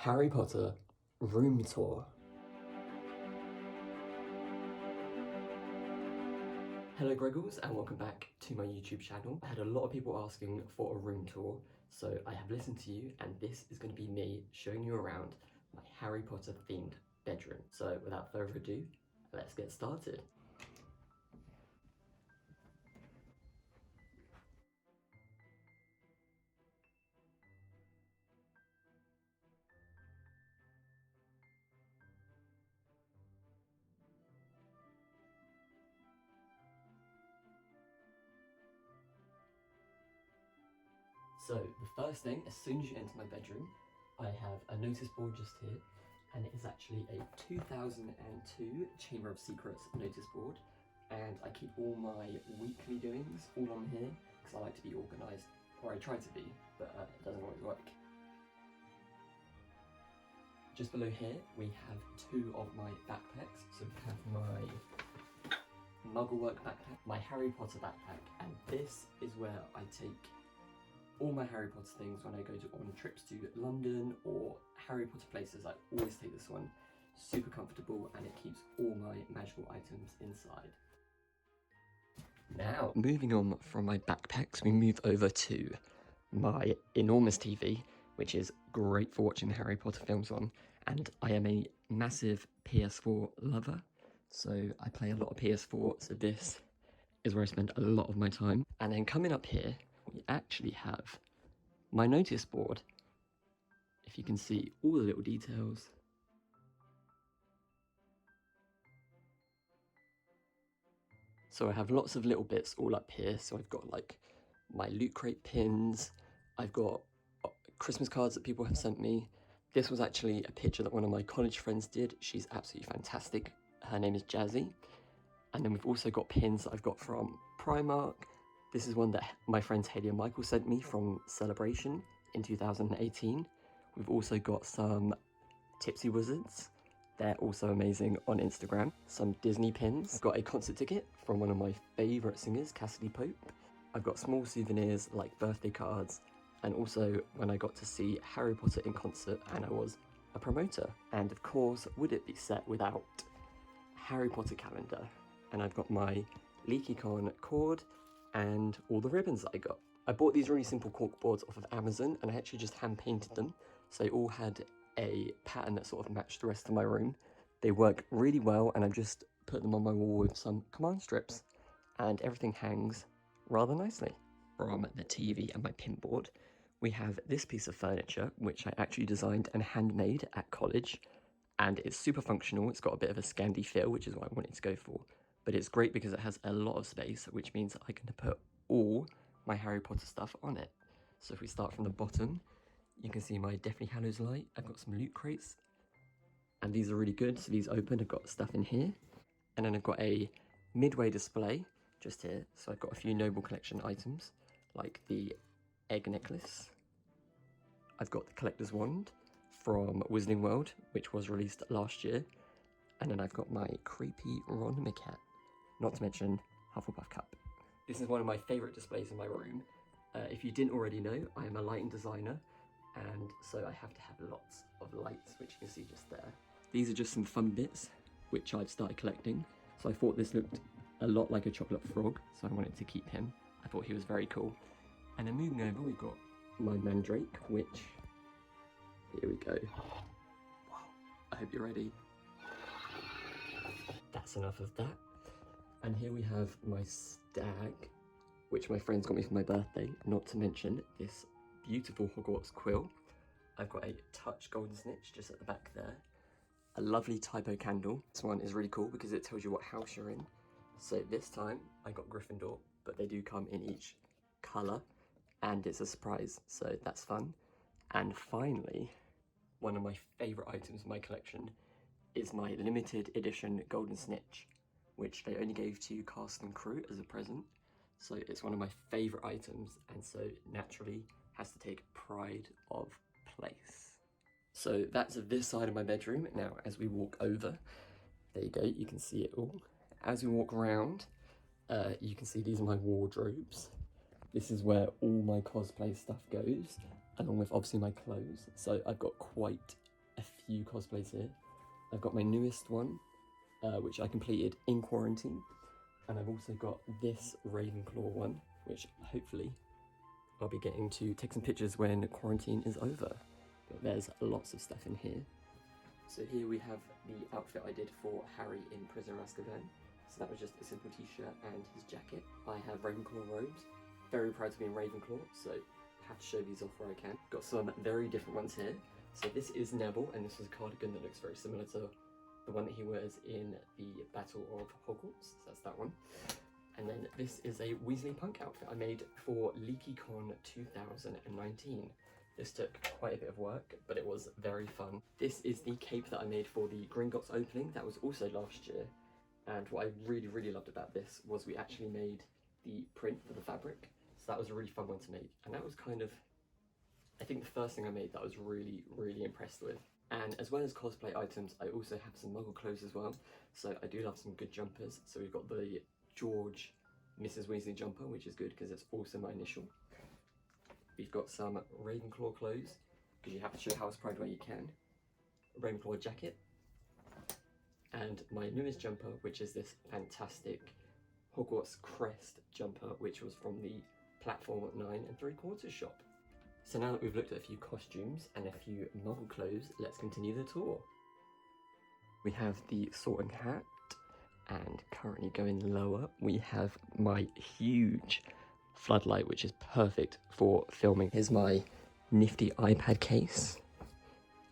Harry Potter room tour. Hello Greggles and welcome back to my YouTube channel. I had a lot of people asking for a room tour, so I have listened to you and this is going to be me showing you around my Harry Potter themed bedroom. So without further ado, let's get started. So the first thing, as soon as you enter my bedroom, I have a notice board just here, and it is actually a 2002 Chamber of Secrets notice board, and I keep all my weekly doings all on here because I like to be organised, or I try to be, but it doesn't always work. Just below here we have two of my backpacks. So we have my Mugglework backpack, my Harry Potter backpack, and this is where I take all my Harry Potter things when I go on trips to London or Harry Potter places. I always take this one. Super comfortable and it keeps all my magical items inside. Now, moving on from my backpacks, we move over to my enormous TV, which is great for watching the Harry Potter films on, and I am a massive PS4 lover, so I play a lot of PS4, so this is where I spend a lot of my time. And then coming up here, we actually have my notice board. If you can see all the little details. So I have lots of little bits all up here. So I've got like my Loot Crate pins, I've got Christmas cards that people have sent me. This was actually a picture that one of my college friends did. She's absolutely fantastic. Her name is Jazzy. And then we've also got pins that I've got from Primark. This is one that my friends Haley and Michael sent me from Celebration in 2018. We've also got some Tipsy Wizards. They're also amazing on Instagram. Some Disney pins. I've got a concert ticket from one of my favourite singers, Cassidy Pope. I've got small souvenirs like birthday cards, and also when I got to see Harry Potter in concert and I was a promoter. And of course, would it be set without Harry Potter calendar? And I've got my LeakyCon cord and all the ribbons that I got. I bought these really simple cork boards off of Amazon and I actually just hand painted them. So they all had a pattern that sort of matched the rest of my room. They work really well and I've just put them on my wall with some command strips and everything hangs rather nicely. From the TV and my pinboard, we have this piece of furniture which I actually designed and handmade at college, and it's super functional. It's got a bit of a Scandi feel, which is what I wanted to go for. But it's great because it has a lot of space, which means I can put all my Harry Potter stuff on it. So if we start from the bottom, you can see my Deathly Hallows light. I've got some loot crates, and these are really good. So these open, I've got stuff in here. And then I've got a midway display just here. So I've got a few Noble Collection items, like the egg necklace. I've got the Collector's Wand from Wizarding World, which was released last year. And then I've got my creepy Ron McCat, not to mention Hufflepuff cup. This is one of my favourite displays in my room. If you didn't already know, I am a lighting designer, and so I have to have lots of lights, which you can see just there. These are just some fun bits, which I've started collecting. So I thought this looked a lot like a chocolate frog, so I wanted to keep him. I thought he was very cool. And then moving over, we've got my Mandrake, which, here we go. Wow, I hope you're ready. That's enough of that. And here we have my stag, which my friends got me for my birthday, not to mention this beautiful Hogwarts quill. I've got a touch golden snitch just at the back there. A lovely typo candle. This one is really cool because it tells you what house you're in. So this time I got Gryffindor, but they do come in each colour and it's a surprise, so that's fun. And finally, one of my favourite items in my collection is my limited edition golden snitch, which they only gave to cast and crew as a present. So it's one of my favourite items, and so naturally has to take pride of place. So that's this side of my bedroom. Now as we walk over, there you go, you can see it all. As we walk around, you can see these are my wardrobes. This is where all my cosplay stuff goes, along with obviously my clothes. So I've got quite few cosplays here. I've got my newest one, which I completed in quarantine. And I've also got this Ravenclaw one, which hopefully I'll be getting to take some pictures when quarantine is over. But there's lots of stuff in here. So here we have the outfit I did for Harry in Prisoner of Azkaban. So that was just a simple t-shirt and his jacket. I have Ravenclaw robes. Very proud to be in Ravenclaw, so have to show these off where I can. Got some very different ones here. So this is Neville, and this is a cardigan that looks very similar to the one that he wears in the Battle of Hogwarts. So that's that one. And then this is a Weasley Punk outfit I made for LeakyCon 2019. This took quite a bit of work, but it was very fun. This is the cape that I made for the Gringotts opening. That was also last year. And what I really loved about this was we actually made the print for the fabric. So that was a really fun one to make. And that was kind of, I think, the first thing I made that I was really impressed with. And as well as cosplay items, I also have some Muggle clothes as well. So I do love some good jumpers. So we've got the George Mrs. Weasley jumper, which is good because it's also my initial. We've got some Ravenclaw clothes, because you have to show house pride where you can. A Ravenclaw jacket. And my newest jumper, which is this fantastic Hogwarts crest jumper, which was from the Platform 9 3/4 shop. So now that we've looked at a few costumes and a few Muggle clothes, let's continue the tour. We have the sorting hat, and currently going lower, we have my huge floodlight, which is perfect for filming. Here's my nifty iPad case.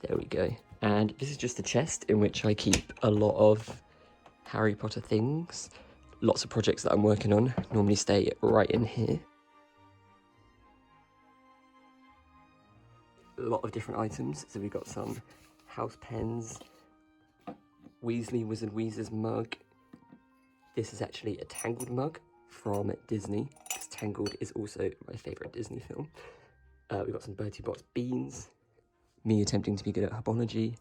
There we go. And this is just a chest in which I keep a lot of Harry Potter things. Lots of projects that I'm working on normally stay right in here. A lot of different items. So we've got some house pens, Weasley Wizard Weezer's mug. This is actually a Tangled mug from Disney. Because Tangled is also my favourite Disney film. We've got some Bertie Bott's beans, me attempting to be good at herbology,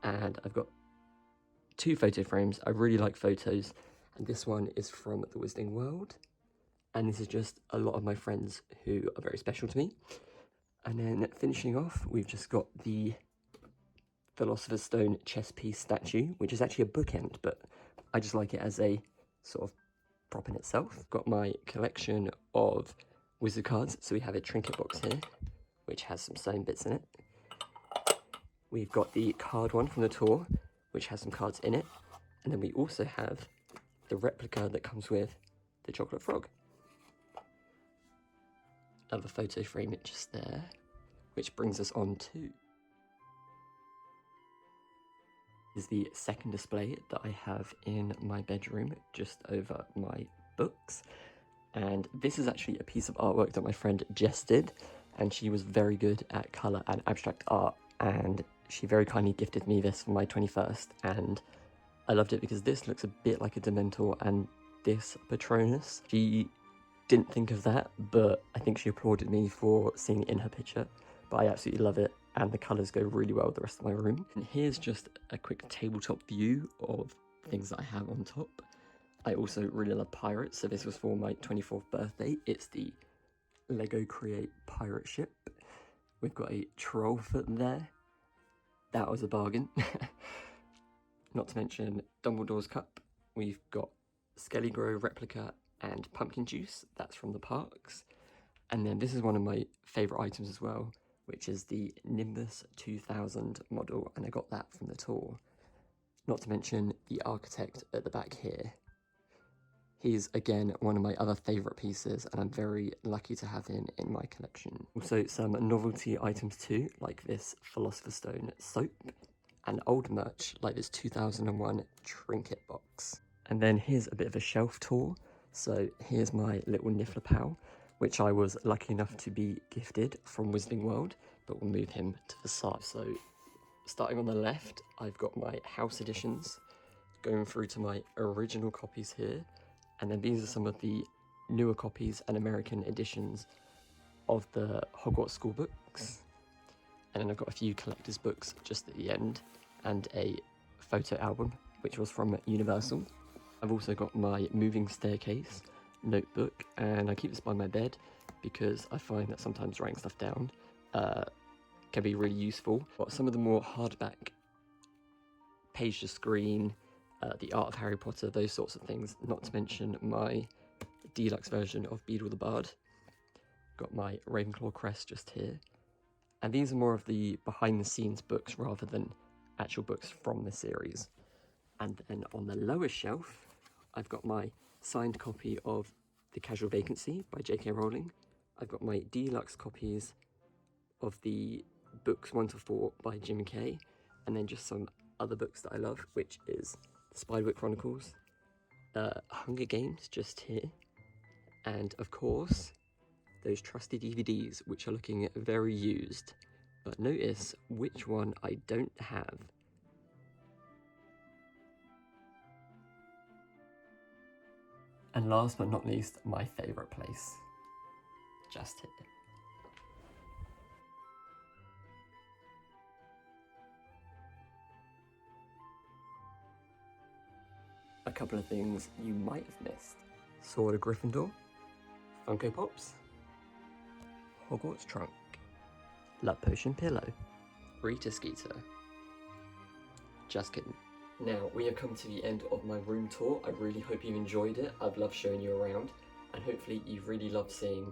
and I've got 2 photo frames. I really like photos, and this one is from the Wizarding World, and this is just a lot of my friends who are very special to me. And then finishing off, we've just got the Philosopher's Stone chess piece statue, which is actually a bookend, but I just like it as a sort of prop in itself. Got my collection of wizard cards, so we have a trinket box here, which has some sewn bits in it. We've got the card one from the tour, which has some cards in it, and then we also have the replica that comes with the chocolate frog. Another photo frame just there, which brings us on to is the second display that I have in my bedroom, just over my books. And this is actually a piece of artwork that my friend Jess did, and she was very good at colour and abstract art, and she very kindly gifted me this for my 21st, and I loved it because this looks a bit like a Dementor and this Patronus. She didn't think of that, but I think she applauded me for seeing it in her picture. But I absolutely love it, and the colours go really well with the rest of my room. And here's just a quick tabletop view of things that I have on top. I also really love pirates, so this was for my 24th birthday. It's the Lego Create pirate ship. We've got a troll foot there. That was a bargain. Not to mention Dumbledore's cup. We've got Skellygrow replica and pumpkin juice. That's from the parks. And then this is one of my favourite items as well, which is the Nimbus 2000 model, and I got that from the tour. Not to mention the architect at the back here. He's, again, one of my other favourite pieces, and I'm very lucky to have him in my collection. Also, some novelty items too, like this Philosopher's Stone soap, and old merch, like this 2001 trinket box. And then here's a bit of a shelf tour. So here's my little Niffler pal, which I was lucky enough to be gifted from Wizarding World, but we'll move him to the side. So starting on the left, I've got my house editions, going through to my original copies here. And then these are some of the newer copies and American editions of the Hogwarts school books. And then I've got a few collector's books just at the end, and a photo album, which was from Universal. I've also got my moving staircase notebook, and I keep this by my bed because I find that sometimes writing stuff down can be really useful. Got some of the more hardback page to screen, the Art of Harry Potter, those sorts of things, not to mention my deluxe version of Beadle the Bard. Got my Ravenclaw crest just here. And these are more of the behind the scenes books rather than actual books from the series. And then on the lower shelf, I've got my signed copy of The Casual Vacancy by J.K. Rowling. I've got my deluxe copies of the books 1 to 4 by Jim Kay, and then just some other books that I love, which is Spiderwick Chronicles, Hunger Games just here, and of course, those trusty DVDs, which are looking very used. But notice which one I don't have. And last but not least, my favourite place. Just here. A couple of things you might have missed. Sword of Gryffindor, Funko Pops, Hogwarts Trunk, Love Potion Pillow, Rita Skeeter. Just kidding. Now, we have come to the end of my room tour. I really hope you enjoyed it. I've loved showing you around, and hopefully you've really loved seeing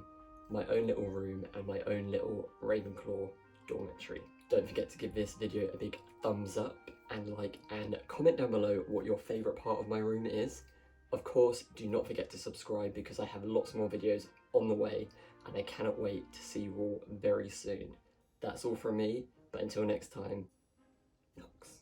my own little room and my own little Ravenclaw dormitory. Don't forget to give this video a big thumbs up and like, and comment down below what your favourite part of my room is. Of course, do not forget to subscribe because I have lots more videos on the way, and I cannot wait to see you all very soon. That's all from me, but until next time, Knox.